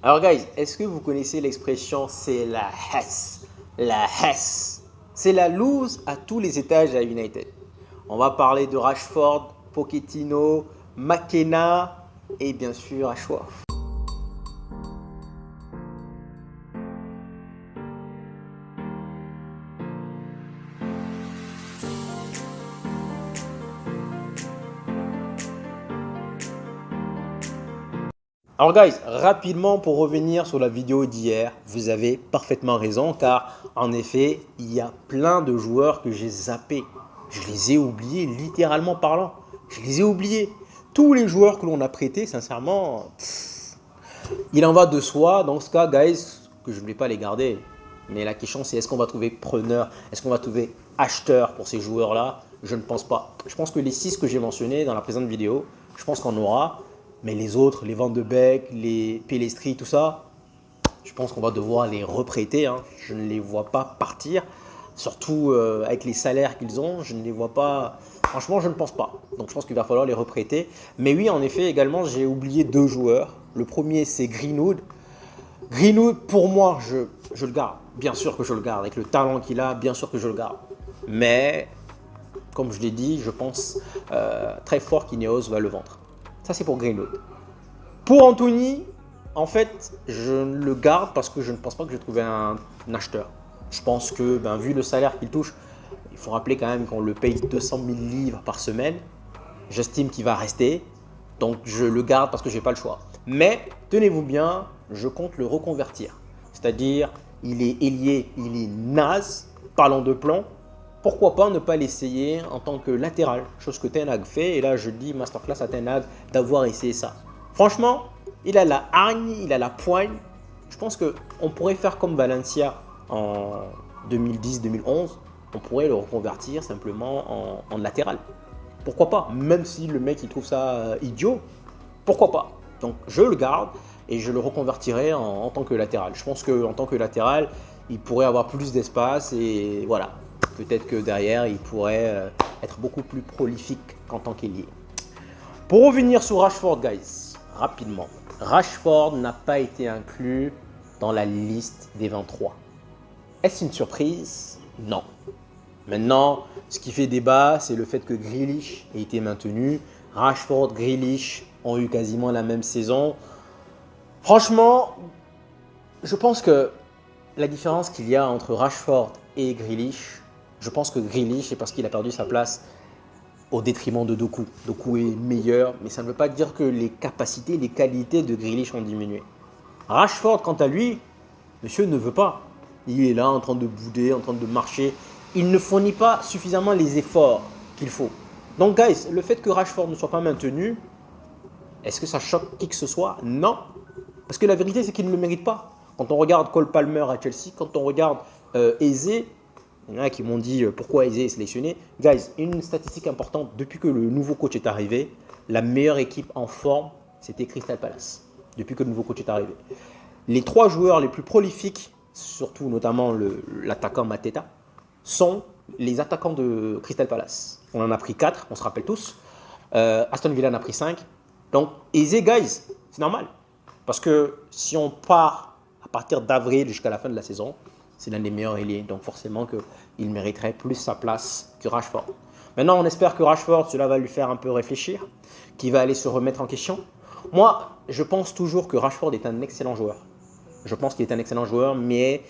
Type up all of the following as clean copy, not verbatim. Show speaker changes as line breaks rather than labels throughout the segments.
Alors guys, est-ce que vous connaissez l'expression c'est la Hesse? La Hesse. C'est la lose à tous les étages à United. On va parler de Rashford, Pochettino, McKenna et bien sûr Ashworth. Alors guys, rapidement pour revenir sur la vidéo d'hier, vous avez parfaitement raison car en effet, il y a plein de joueurs que j'ai zappés. Je les ai oubliés littéralement parlant. Je les ai oubliés. Tous les joueurs que l'on a prêtés, sincèrement, il en va de soi dans ce cas, guys, que je ne vais pas les garder. Mais la question c'est est-ce qu'on va trouver preneur, est-ce qu'on va trouver acheteur pour ces joueurs-là? Je ne pense pas. Je pense que les 6 que j'ai mentionnés dans la présente vidéo, je pense qu'on aura. Mais les autres, les Van de Beek, les Pellistri, tout ça, je pense qu'on va devoir les reprêter. Hein. Je ne les vois pas partir. Surtout avec les salaires qu'ils ont, je ne les vois pas. Franchement, je ne pense pas. Donc je pense qu'il va falloir les reprêter. Mais oui, en effet, également, j'ai oublié 2 joueurs. Le premier, c'est Greenwood. Greenwood, pour moi, je le garde. Bien sûr que je le garde. Avec le talent qu'il a, bien sûr que je le garde. Mais, comme je l'ai dit, je pense très fort qu'Ineos va le vendre. Ça, c'est pour Greenwood. Pour Anthony, en fait, je le garde parce que je ne pense pas que je vais trouver un acheteur. Je pense que, vu le salaire qu'il touche, il faut rappeler quand même qu'on le paye 200 000 livres par semaine. J'estime qu'il va rester. Donc, je le garde parce que je n'ai pas le choix. Mais, tenez-vous bien, je compte le reconvertir. C'est-à-dire, il est ailier, il est naze, parlant de plan. Pourquoi pas ne pas l'essayer en tant que latéral, chose que Ten Hag fait. Et là, je dis masterclass à Ten Hag d'avoir essayé ça. Franchement, il a la hargne, il a la poigne. Je pense qu'on pourrait faire comme Valencia en 2010-2011. On pourrait le reconvertir simplement en latéral. Pourquoi pas? Même si le mec il trouve ça idiot, pourquoi pas? Donc je le garde et je le reconvertirai en tant que latéral. Je pense qu'en tant que latéral, il pourrait avoir plus d'espace et voilà. Peut-être que derrière, il pourrait être beaucoup plus prolifique qu'en tant qu'ailier. Pour revenir sur Rashford, guys, rapidement. Rashford n'a pas été inclus dans la liste des 23. Est-ce une surprise? Non. Maintenant, ce qui fait débat, c'est le fait que Grealish ait été maintenu. Rashford, Grealish ont eu quasiment la même saison. Franchement, je pense que la différence qu'il y a entre Rashford et Grealish, je pense que Grealish, c'est parce qu'il a perdu sa place au détriment de Doku. Doku est meilleur, mais ça ne veut pas dire que les capacités, les qualités de Grealish ont diminué. Rashford, quant à lui, monsieur ne veut pas. Il est là en train de bouder, en train de marcher. Il ne fournit pas suffisamment les efforts qu'il faut. Donc, guys, le fait que Rashford ne soit pas maintenu, est-ce que ça choque qui que ce soit? Non. Parce que la vérité, c'est qu'il ne le mérite pas. Quand on regarde Cole Palmer à Chelsea, quand on regarde Eze, il y en a qui m'ont dit pourquoi Eze est sélectionné. Guys, une statistique importante, depuis que le nouveau coach est arrivé, la meilleure équipe en forme, c'était Crystal Palace. Depuis que le nouveau coach est arrivé. Les 3 joueurs les plus prolifiques, surtout notamment l'attaquant Mateta, sont les attaquants de Crystal Palace. On en a pris 4, on se rappelle tous. Aston Villa en a pris 5. Donc, Eze, guys, c'est normal. Parce que si on part à partir d'avril jusqu'à la fin de la saison, c'est l'un des meilleurs ailiers. Donc forcément qu'il mériterait plus sa place que Rashford. Maintenant, on espère que Rashford, cela va lui faire un peu réfléchir, qu'il va aller se remettre en question. Moi, je pense toujours que Rashford est un excellent joueur. Je pense qu'il est un excellent joueur, mais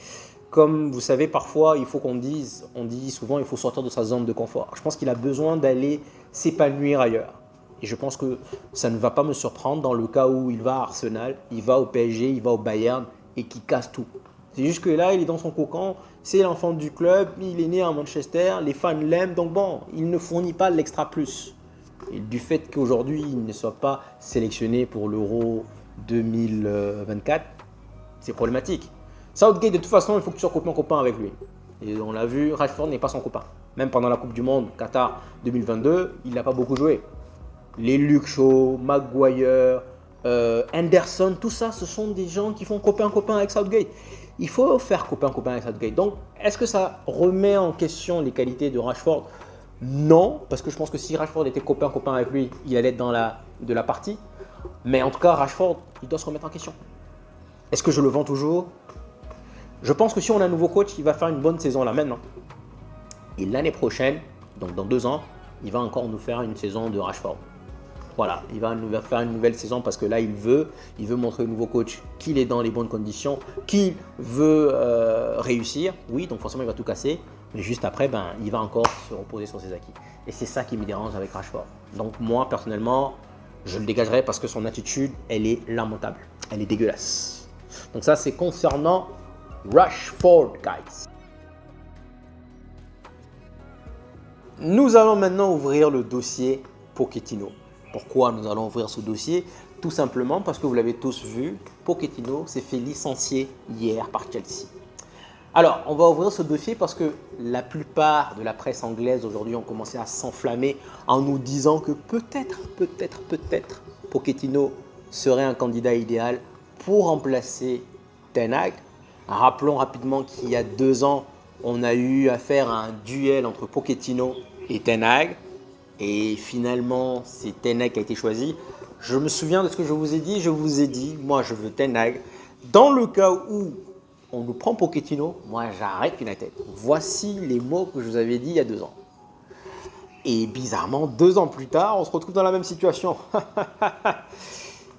comme vous savez, parfois, il faut on dit souvent, il faut sortir de sa zone de confort. Je pense qu'il a besoin d'aller s'épanouir ailleurs. Et je pense que ça ne va pas me surprendre dans le cas où il va à Arsenal, il va au PSG, il va au Bayern et qu'il casse tout. C'est juste que là, il est dans son cocon, c'est l'enfant du club, il est né à Manchester, les fans l'aiment, donc bon, il ne fournit pas l'extra plus. Et du fait qu'aujourd'hui, il ne soit pas sélectionné pour l'Euro 2024, c'est problématique. Southgate, de toute façon, il faut que tu sois copain avec lui. Et on l'a vu, Rashford n'est pas son copain. Même pendant la Coupe du Monde Qatar 2022, il n'a pas beaucoup joué. Les Luke Shaw, Maguire, Henderson, tout ça, ce sont des gens qui font copain avec Southgate. Il faut faire copain avec Southgate. Donc, est-ce que ça remet en question les qualités de Rashford? Non, parce que je pense que si Rashford était copain avec lui, il allait être de la partie. Mais en tout cas, Rashford, il doit se remettre en question. Est-ce que je le vends toujours? Je pense que si on a un nouveau coach, il va faire une bonne saison là maintenant. Et l'année prochaine, donc dans 2 ans, il va encore nous faire une saison de Rashford. Voilà, il va nous faire une nouvelle saison parce que là, il veut montrer au nouveau coach qu'il est dans les bonnes conditions, qu'il veut réussir. Oui, donc forcément, il va tout casser. Mais juste après, il va encore se reposer sur ses acquis. Et c'est ça qui me dérange avec Rashford. Donc moi, personnellement, je le dégagerai parce que son attitude, elle est lamentable. Elle est dégueulasse. Donc ça, c'est concernant Rashford, guys. Nous allons maintenant ouvrir le dossier Pochettino. Pourquoi nous allons ouvrir ce dossier? Tout simplement parce que vous l'avez tous vu, Pochettino s'est fait licencier hier par Chelsea. Alors, on va ouvrir ce dossier parce que la plupart de la presse anglaise aujourd'hui ont commencé à s'enflammer en nous disant que peut-être, Pochettino serait un candidat idéal pour remplacer Ten Hag. Rappelons rapidement qu'il y a 2 ans, on a eu affaire à un duel entre Pochettino et Ten Hag. Et finalement, c'est Ten Hag qui a été choisi. Je me souviens de ce que je vous ai dit. Je vous ai dit, moi, je veux Ten Hag. Dans le cas où on nous prend Pochettino, moi, j'arrête United. Voici les mots que je vous avais dit il y a 2 ans. Et bizarrement, 2 ans plus tard, on se retrouve dans la même situation.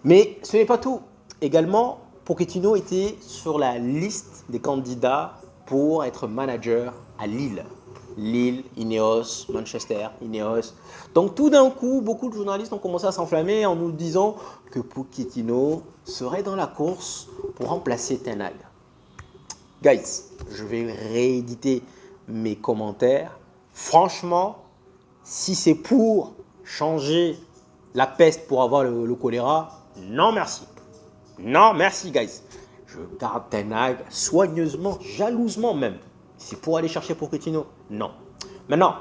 Mais ce n'est pas tout. Également, Pochettino était sur la liste des candidats pour être manager à Lille. Lille, Ineos, Manchester, Ineos. Donc tout d'un coup, beaucoup de journalistes ont commencé à s'enflammer en nous disant que Pochettino serait dans la course pour remplacer Ten Hag. Guys, je vais rééditer mes commentaires. Franchement, si c'est pour changer la peste pour avoir le choléra, non merci. Non merci, guys. Je garde Ten Hag soigneusement, jalousement même. C'est pour aller chercher Pochettino? Non. Maintenant,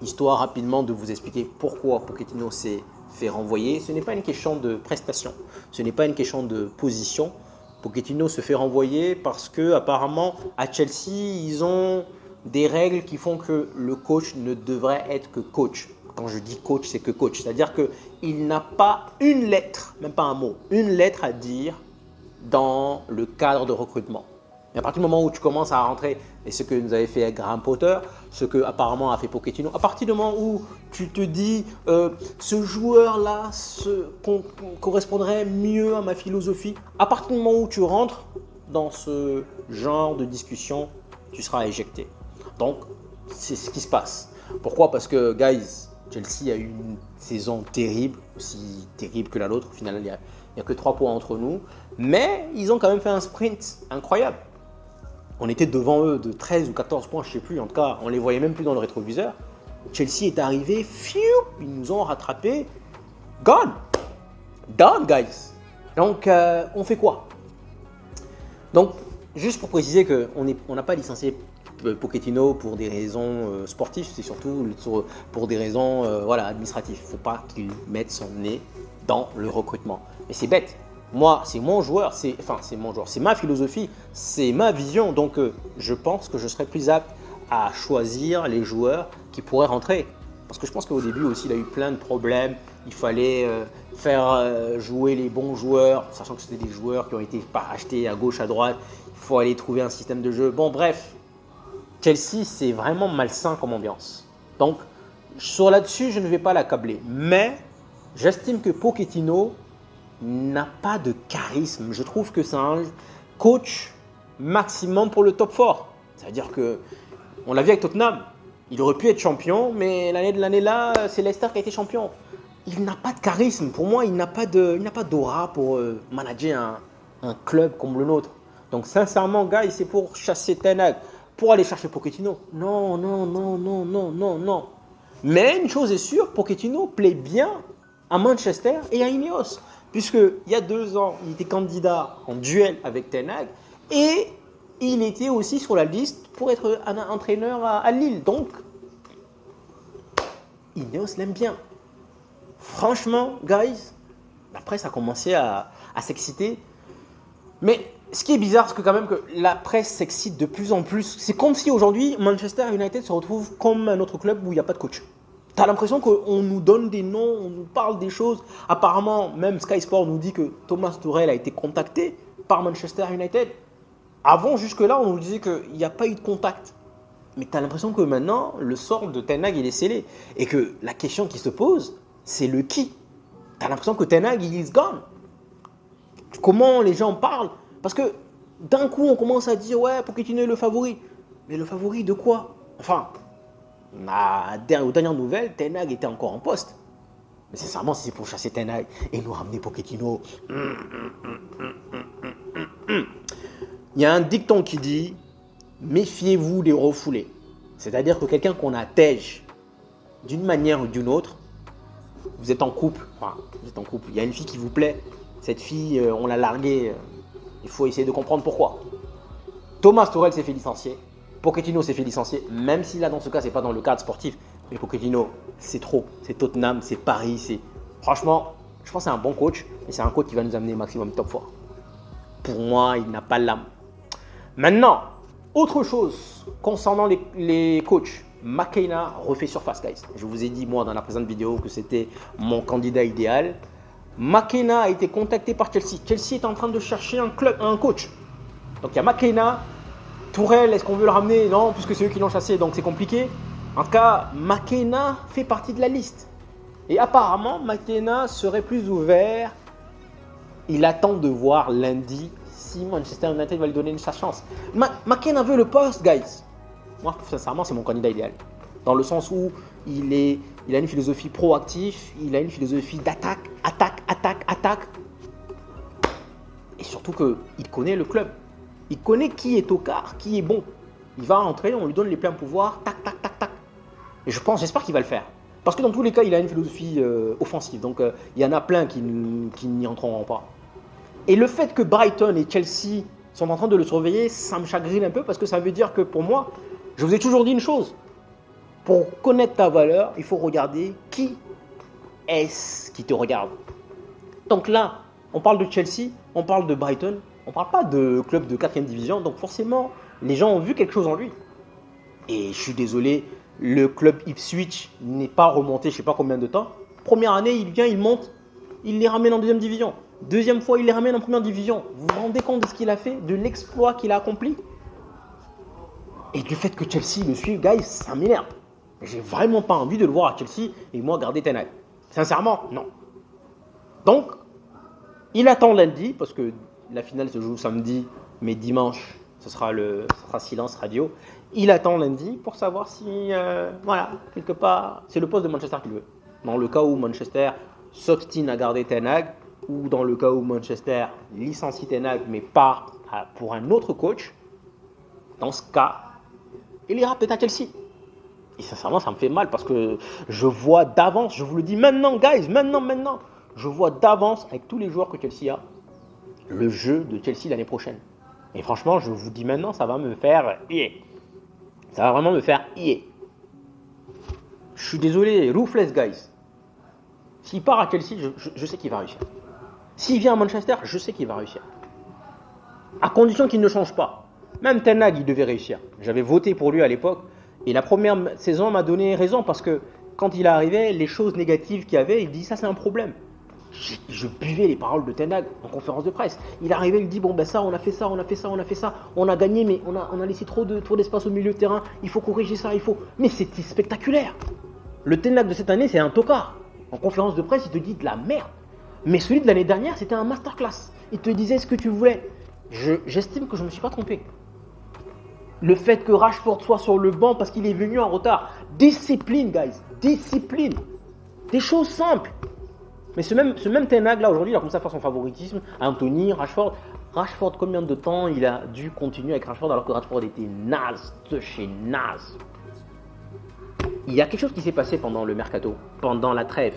histoire rapidement de vous expliquer pourquoi Pochettino s'est fait renvoyer. Ce n'est pas une question de prestation, ce n'est pas une question de position. Pochettino se fait renvoyer parce que apparemment à Chelsea, ils ont des règles qui font que le coach ne devrait être que coach. Quand je dis coach, c'est que coach. C'est-à-dire qu'il n'a pas une lettre, même pas un mot, une lettre à dire dans le cadre de recrutement. Et à partir du moment où tu commences à rentrer, et ce que nous avait fait Graham Potter, ce que apparemment a fait Pochettino, à partir du moment où tu te dis ce joueur-là correspondrait mieux à ma philosophie, à partir du moment où tu rentres dans ce genre de discussion, tu seras éjecté. Donc, c'est ce qui se passe. Pourquoi? Parce que, guys, Chelsea a eu une saison terrible, aussi terrible que la nôtre. Au final, il n'y a que 3 points entre nous. Mais ils ont quand même fait un sprint incroyable. On était devant eux de 13 ou 14 points, je ne sais plus. En tout cas, on ne les voyait même plus dans le rétroviseur. Chelsea est arrivé, ils nous ont rattrapés. Gone. Done, guys. Donc, on fait quoi? Donc, juste pour préciser qu'on n'a pas licencié Pochettino pour des raisons sportives, c'est surtout pour des raisons administratives. Il ne faut pas qu'il mette son nez dans le recrutement. Mais c'est bête. Moi, c'est mon joueur, c'est ma philosophie, c'est ma vision. Donc, je pense que je serais plus apte à choisir les joueurs qui pourraient rentrer. Parce que je pense qu'au début aussi, il a eu plein de problèmes. Il fallait faire jouer les bons joueurs, sachant que c'était des joueurs qui ont été achetés à gauche, à droite. Il faut aller trouver un système de jeu. Bon, bref, Chelsea, c'est vraiment malsain comme ambiance. Donc, sur là-dessus, je ne vais pas l'accabler. Mais j'estime que Pochettino n'a pas de charisme. Je trouve que c'est un coach maximum pour le top 4. Ça veut dire que, on l'a vu avec Tottenham, il aurait pu être champion, mais l'année là, c'est Leicester qui a été champion. Il n'a pas de charisme. Pour moi, il n'a pas d'aura pour manager un club comme le nôtre. Donc sincèrement, gars, c'est pour chasser Ten Hag, pour aller chercher Pochettino. Non. Mais une chose est sûre, Pochettino plaît bien à Manchester et à Ineos. Puisqu'il y a 2 ans, il était candidat en duel avec Ten Hag et il était aussi sur la liste pour être un entraîneur à Lille. Donc, Ineos l'aime bien. Franchement, guys, la presse a commencé à s'exciter. Mais ce qui est bizarre, c'est que quand même que la presse s'excite de plus en plus. C'est comme si aujourd'hui, Manchester United se retrouve comme un autre club où il n'y a pas de coach. Tu as l'impression qu'on nous donne des noms, on nous parle des choses. Apparemment, même Sky Sport nous dit que Thomas Tuchel a été contacté par Manchester United. Avant, jusque-là, on nous disait qu'il n'y a pas eu de contact. Mais tu as l'impression que maintenant, le sort de Ten Hag, il est scellé. Et que la question qui se pose, c'est le qui. Tu as l'impression que Ten Hag, il is gone. Comment les gens parlent? Parce que d'un coup, on commence à dire, ouais, Pochettino est le favori. Mais le favori de quoi? Enfin, aux dernières nouvelles, Ten Hag était encore en poste. Mais sincèrement, si c'est pour chasser Ten Hag et nous ramener Pochettino, il y a un dicton qui dit méfiez-vous des refoulés. C'est-à-dire que quelqu'un qu'on attège d'une manière ou d'une autre, vous êtes en couple, il y a une fille qui vous plaît, cette fille, on l'a larguée, il faut essayer de comprendre pourquoi. Thomas Tuchel s'est fait licencier, Pochettino s'est fait licencier, même si là dans ce cas, c'est pas dans le cadre sportif, mais Pochettino, c'est trop, c'est Tottenham, c'est Paris, c'est... Franchement, je pense que c'est un bon coach, et c'est un coach qui va nous amener maximum top 4. Pour moi, il n'a pas l'âme. Maintenant, autre chose concernant les coachs. McKenna refait surface, guys. Je vous ai dit, moi, dans la présente vidéo, que c'était mon candidat idéal. McKenna a été contacté par Chelsea. Chelsea est en train de chercher un coach. Donc, il y a McKenna. Tourelle, est-ce qu'on veut le ramener? Non, puisque c'est eux qui l'ont chassé, donc c'est compliqué. En tout cas, McKenna fait partie de la liste. Et apparemment, McKenna serait plus ouvert. Il attend de voir lundi si Manchester United va lui donner une chance. McKenna veut le poste, guys. Moi, sincèrement, c'est mon candidat idéal. Dans le sens où il a une philosophie proactive, il a une philosophie d'attaque, attaque. Et surtout qu'il connaît le club. Il connaît qui est tocard, qui est bon. Il va rentrer, on lui donne les pleins pouvoirs, tac. Et j'espère qu'il va le faire. Parce que dans tous les cas, il a une philosophie offensive. Donc, il y en a plein qui n'y entreront pas. Et le fait que Brighton et Chelsea sont en train de le surveiller, ça me chagrine un peu parce que ça veut dire que pour moi, je vous ai toujours dit une chose. Pour connaître ta valeur, il faut regarder qui est-ce qui te regarde. Donc là, on parle de Chelsea, on parle de Brighton, on ne parle pas de club de 4e division. Donc forcément, les gens ont vu quelque chose en lui. Et je suis désolé, le club Ipswich n'est pas remonté je ne sais pas combien de temps. Première année, il vient, il monte, il les ramène en 2e division. Deuxième fois, il les ramène en 1re division. Vous vous rendez compte de ce qu'il a fait, de l'exploit qu'il a accompli? Et du fait que Chelsea le suive, guys, ça m'énerve. J'ai vraiment pas envie de le voir à Chelsea et moi garder Ten Hag. Sincèrement, non. Donc, il attend lundi, parce que la finale se joue samedi, mais dimanche, ce sera silence radio. Il attend lundi pour savoir si, quelque part, c'est le poste de Manchester qu'il veut. Dans le cas où Manchester s'obstine à garder Ten Hag, ou dans le cas où Manchester licencie Ten Hag, mais part pour un autre coach, dans ce cas, il ira peut-être à Chelsea. Et sincèrement, ça me fait mal parce que je vois d'avance, je vous le dis maintenant, guys, maintenant, je vois d'avance avec tous les joueurs que Chelsea a, le jeu de Chelsea l'année prochaine. Et franchement, je vous dis maintenant, ça va me faire Ça va vraiment me faire Je suis désolé, ruthless, guys. S'il part à Chelsea, je sais qu'il va réussir. S'il vient à Manchester, je sais qu'il va réussir. À condition qu'il ne change pas. Même Ten Hag, il devait réussir. J'avais voté pour lui à l'époque. Et la première saison m'a donné raison parce que quand il arrivait, les choses négatives qu'il y avait, il dit ça c'est un problème. Je buvais les paroles de Ten Hag en conférence de presse. Il arrivait, il dit ça, on a fait ça, on a gagné, mais on a laissé trop d'espace au milieu de terrain. Il faut corriger ça, Mais c'était spectaculaire. Le Ten Hag de cette année, c'est un tocard. En conférence de presse, il te dit de la merde. Mais celui de l'année dernière, c'était un masterclass. Il te disait ce que tu voulais. J'estime que je ne me suis pas trompé. Le fait que Rashford soit sur le banc parce qu'il est venu en retard. Discipline, guys. Discipline. Des choses simples. Mais ce même Ten Hag là aujourd'hui, il a commencé à faire son favoritisme. Anthony, Rashford. Rashford, combien de temps il a dû continuer avec Rashford alors que Rashford était naze de chez naze. Il y a quelque chose qui s'est passé pendant le mercato, pendant la trêve.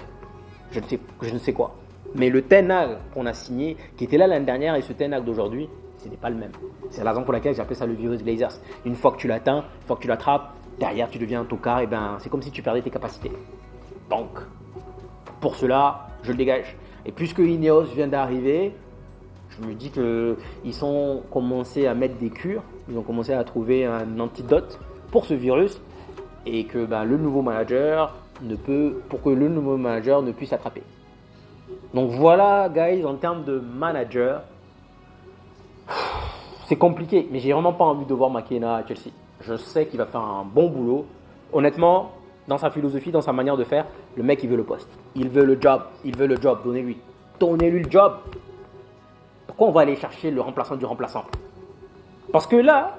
Je ne sais quoi. Mais le Ten Hag qu'on a signé, qui était là l'année dernière, et ce Ten Hag d'aujourd'hui, ce n'est pas le même. C'est la raison pour laquelle j'appelle ça le virus Glazers. Une fois que tu l'atteins, une fois que tu l'attrapes, derrière tu deviens un tocard, et c'est comme si tu perdais tes capacités. Donc, pour cela, je le dégage. Et puisque Ineos vient d'arriver, je me dis qu'ils ont commencé à mettre des cures, ils ont commencé à trouver un antidote pour ce virus, et que le nouveau manager pour que le nouveau manager ne puisse attraper. Donc voilà, guys, en termes de manager, c'est compliqué, mais j'ai vraiment pas envie de voir McKenna à Chelsea. Je sais qu'il va faire un bon boulot. Honnêtement, dans sa philosophie, dans sa manière de faire, le mec, il veut le poste. Il veut le job. Donnez-lui. Donnez-lui le job. Pourquoi on va aller chercher le remplaçant du remplaçant? Parce que là,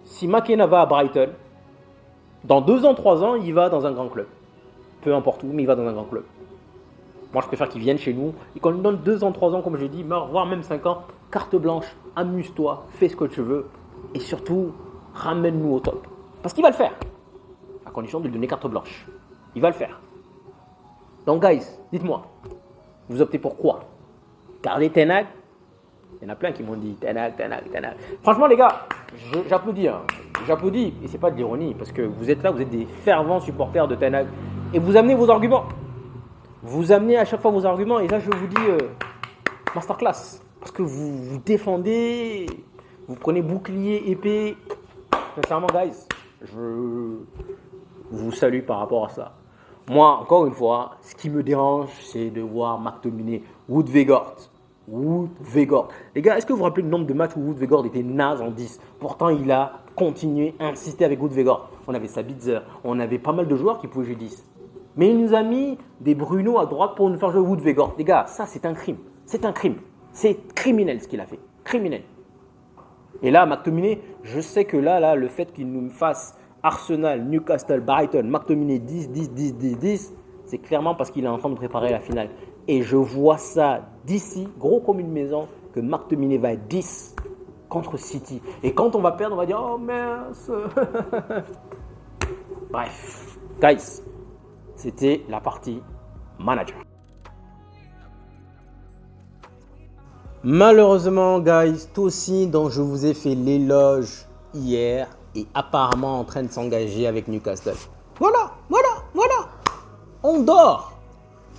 si McKenna va à Brighton, dans 2 ans, 3 ans, il va dans un grand club. Peu importe où, mais il va dans un grand club. Moi, je préfère qu'il vienne chez nous et qu'on lui donne 2 ans, 3 ans, comme je dis, voire même 5 ans. Carte blanche, amuse-toi, fais ce que tu veux et surtout, ramène-nous au top. Parce qu'il va le faire, à condition de lui donner carte blanche. Il va le faire. Donc, guys, dites-moi, vous optez pour quoi? Garder Ten Hag? Il y en a plein qui m'ont dit Ten Hag. Franchement, les gars, j'applaudis. J'applaudis, et c'est pas de l'ironie, parce que vous êtes là, vous êtes des fervents supporters de Ten Hag et vous amenez vos arguments. Vous amenez à chaque fois vos arguments et là, je vous dis masterclass. Parce que vous défendez, vous prenez bouclier, épée. Sincèrement, guys, je vous salue par rapport à ça. Moi, encore une fois, ce qui me dérange, c'est de voir McTominay, Wood-Weghorst. Les gars, est-ce que vous vous rappelez le nombre de matchs où Wood-Weghorst était naze en 10? Pourtant, il a continué à insister avec Wood-Weghorst. On avait Sabitzer, on avait pas mal de joueurs qui pouvaient jouer 10. Mais il nous a mis des Bruno à droite pour nous faire jouer Wood-Weghorst. Les gars, ça, c'est un crime. C'est un crime. C'est criminel ce qu'il a fait. Criminel. Et là, McTominay, je sais que là, le fait qu'il nous fasse Arsenal, Newcastle, Brighton, McTominay 10, c'est clairement parce qu'il est en train de préparer la finale. Et je vois ça d'ici, gros comme une maison, que McTominay va être 10 contre City. Et quand on va perdre, on va dire « Oh mince !» Bref, guys, c'était la partie manager. Malheureusement, guys, Tosin, dont je vous ai fait l'éloge hier, est apparemment en train de s'engager avec Newcastle. Voilà. On dort.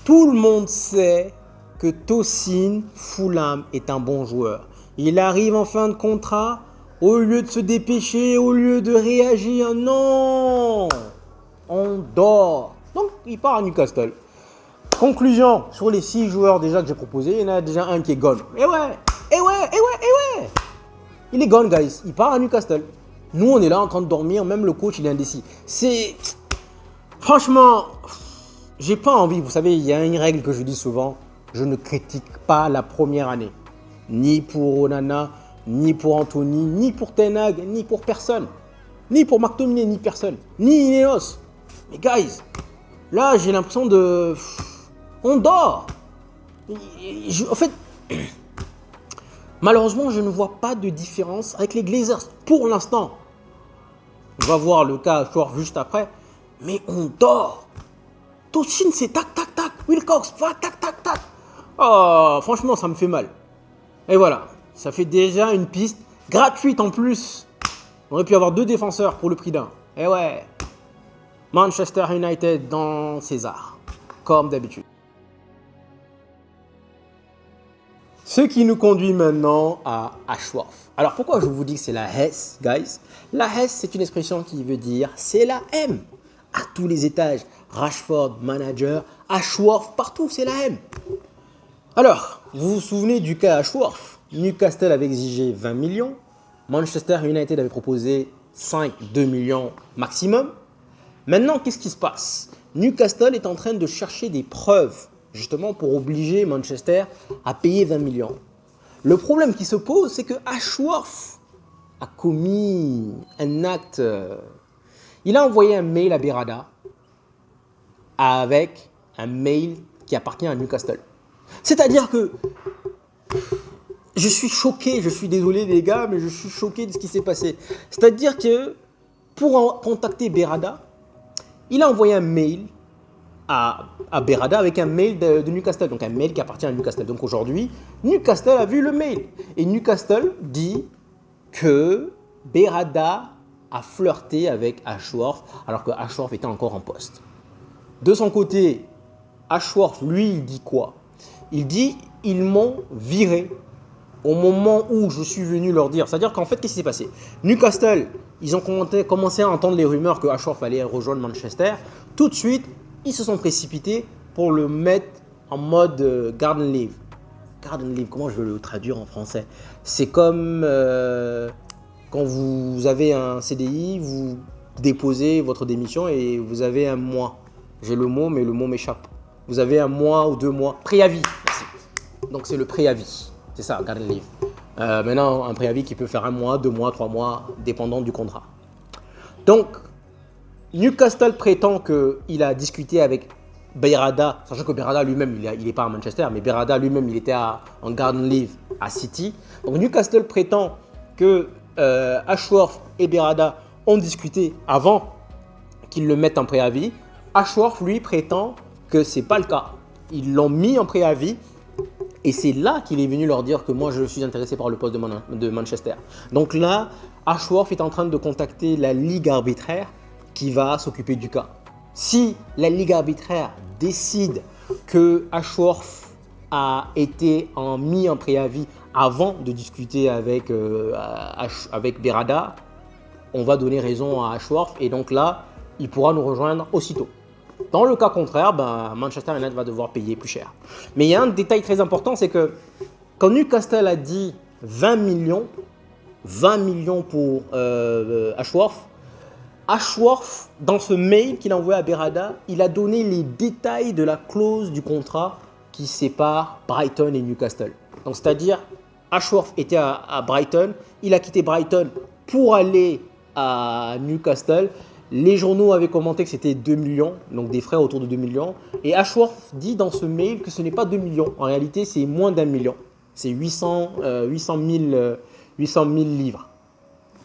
Tout le monde sait que Tosin Fulham est un bon joueur. Il arrive en fin de contrat, au lieu de se dépêcher, au lieu de réagir, non, on dort. Donc, il part à Newcastle. Conclusion, sur les 6 joueurs déjà que j'ai proposés, il y en a déjà un qui est gone. Eh ouais. Il est gone, guys. Il part à Newcastle. Nous, on est là en train de dormir. Même le coach, il est indécis. Franchement, j'ai pas envie. Vous savez, il y a une règle que je dis souvent. Je ne critique pas la première année. Ni pour Onana, ni pour Anthony, ni pour Ten Hag, ni pour personne. Ni pour McTominay, ni personne. Ni Ineos. Mais guys, là, j'ai l'impression de... On dort. En fait, malheureusement, je ne vois pas de différence avec les Glazers pour l'instant. On va voir le cas juste après. Mais on dort. Tosin, c'est tac. Wilcox, tac. Oh, franchement, ça me fait mal. Et voilà, ça fait déjà une piste gratuite en plus. On aurait pu avoir 2 défenseurs pour le prix d'un. Et ouais, Manchester United dans César, comme d'habitude. Ce qui nous conduit maintenant à Ashworth. Alors pourquoi je vous dis que c'est la Hesse, guys? La Hesse, c'est une expression qui veut dire c'est la M. À tous les étages, Rashford, manager, Ashworth, partout, c'est la M. Alors, vous vous souvenez du cas Ashworth? Newcastle avait exigé 20 millions, Manchester United avait proposé 2 millions maximum. Maintenant, qu'est-ce qui se passe? Newcastle est en train de chercher des preuves justement pour obliger Manchester à payer 20 millions. Le problème qui se pose, c'est que Ashworth a commis un acte. Il a envoyé un mail à Berrada avec un mail qui appartient à Newcastle. C'est-à-dire que je suis choqué, je suis désolé les gars, mais je suis choqué de ce qui s'est passé. C'est-à-dire que pour contacter Berrada, il a envoyé un mail à Berrada avec un mail de Newcastle, donc un mail qui appartient à Newcastle. Donc aujourd'hui, Newcastle a vu le mail et Newcastle dit que Berrada a flirté avec Ashworth alors que Ashworth était encore en poste. De son côté, Ashworth, lui, il dit quoi? Il dit « ils m'ont viré au moment où je suis venu leur dire ». C'est-à-dire qu'en fait, qu'est-ce qui s'est passé? Newcastle, ils ont commencé à entendre les rumeurs que Ashworth allait rejoindre Manchester. Tout de suite, ils se sont précipités pour le mettre en mode garden leave. Garden leave, comment je vais le traduire en français? C'est comme quand vous avez un CDI, vous déposez votre démission et vous avez un mois. J'ai le mot, mais le mot m'échappe. Vous avez un mois ou 2 mois. Préavis. Merci. Donc, c'est le préavis. C'est ça, garden leave. Maintenant, un préavis qui peut faire 1 mois, 2 mois, 3 mois, dépendant du contrat. Donc, Newcastle prétend qu'il a discuté avec Berrada, sachant que Berrada lui-même, il n'est pas à Manchester, mais Berrada lui-même, il était en garden leave à City. Donc, Newcastle prétend que Ashworth et Berrada ont discuté avant qu'ils le mettent en préavis. Ashworth, lui, prétend que ce n'est pas le cas. Ils l'ont mis en préavis et c'est là qu'il est venu leur dire que moi, je suis intéressé par le poste de Manchester. Donc là, Ashworth est en train de contacter la Ligue arbitraire qui va s'occuper du cas. Si la Ligue arbitraire décide que Ashworth a été mis en préavis avant de discuter avec Berrada, on va donner raison à Ashworth et donc là, il pourra nous rejoindre aussitôt. Dans le cas contraire, Manchester United va devoir payer plus cher. Mais il y a un détail très important, c'est que quand Newcastle a dit 20 millions pour Ashworth, dans ce mail qu'il a envoyé à Berrada, il a donné les détails de la clause du contrat qui sépare Brighton et Newcastle. Donc, c'est-à-dire, Ashworth était à Brighton, il a quitté Brighton pour aller à Newcastle. Les journaux avaient commenté que c'était 2 millions, donc des frais autour de 2 millions. Et Ashworth dit dans ce mail que ce n'est pas 2 millions. En réalité, c'est moins d'1 million. C'est 800 000 livres.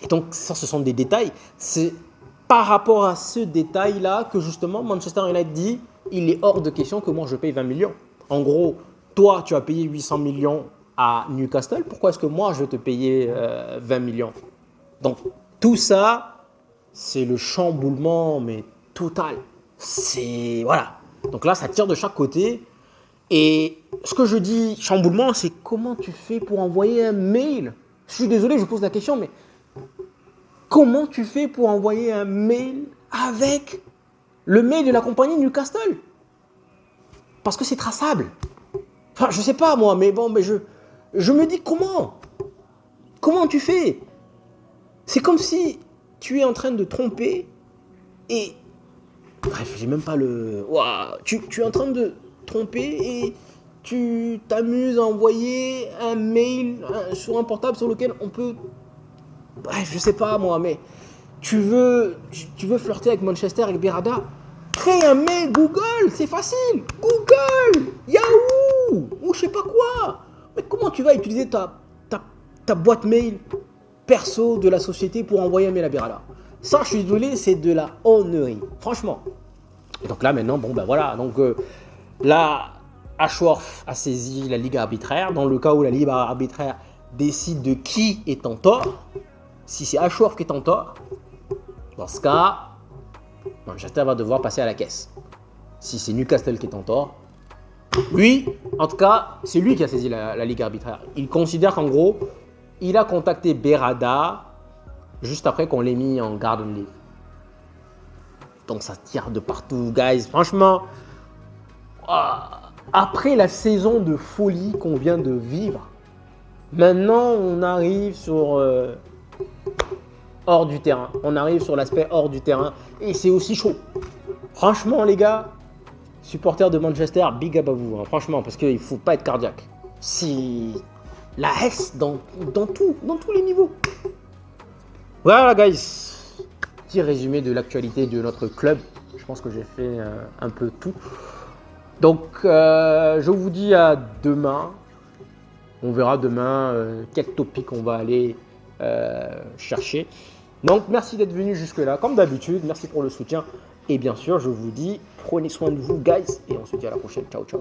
Et donc, ça, ce sont des détails. C'est par rapport à ce détail-là que justement Manchester United dit il est hors de question que moi je paye 20 millions. En gros, toi, tu as payé 800 millions à Newcastle. Pourquoi est-ce que moi, je vais te payer 20 millions? Donc, tout ça, c'est le chamboulement, mais total. C'est... Voilà. Donc là, ça tire de chaque côté. Et ce que je dis chamboulement, c'est comment tu fais pour envoyer un mail? Je suis désolé, je pose la question, mais comment tu fais pour envoyer un mail avec le mail de la compagnie Newcastle? Parce que c'est traçable. Enfin, je sais pas moi, mais bon, mais je me dis comment? Comment tu fais? C'est comme si tu es en train de tromper et... Bref, j'ai même pas le... Ouah, tu es en train de tromper et tu t'amuses à envoyer un mail sur un portable sur lequel on peut... Bref, je sais pas moi, mais tu veux flirter avec Manchester, avec Berrada, crée un mail Google, c'est facile. Google, Yahoo, ou je sais pas quoi. Mais comment tu vas utiliser ta boîte mail perso de la société pour envoyer un mail à Berrada? Ça, je suis désolé, c'est de la honnerie, franchement. Et donc là, maintenant, bon, ben voilà. Donc là, Ashworth a saisi la Ligue arbitraire. Dans le cas où la Ligue arbitraire décide de qui est en tort, si c'est Ashworth qui est en tort, dans ce cas, Manchester va devoir passer à la caisse. Si c'est Newcastle qui est en tort, lui, en tout cas, c'est lui qui a saisi la Ligue arbitraire. Il considère qu'en gros, il a contacté Berrada juste après qu'on l'ait mis en garden leave. Donc ça tire de partout, guys. Franchement, après la saison de folie qu'on vient de vivre, maintenant on arrive sur hors du terrain. On arrive sur l'aspect hors du terrain et c'est aussi chaud. Franchement, les gars, supporters de Manchester, big up à vous. Hein, franchement, parce qu'il ne faut pas être cardiaque. C'est la S dans tous les niveaux. Voilà, guys. Petit résumé de l'actualité de notre club. Je pense que j'ai fait un peu tout. Donc, je vous dis à demain. On verra demain quel topic on va aller chercher. Donc, merci d'être venu jusque-là. Comme d'habitude, merci pour le soutien. Et bien sûr, je vous dis, prenez soin de vous, guys. Et on se dit à la prochaine. Ciao, ciao.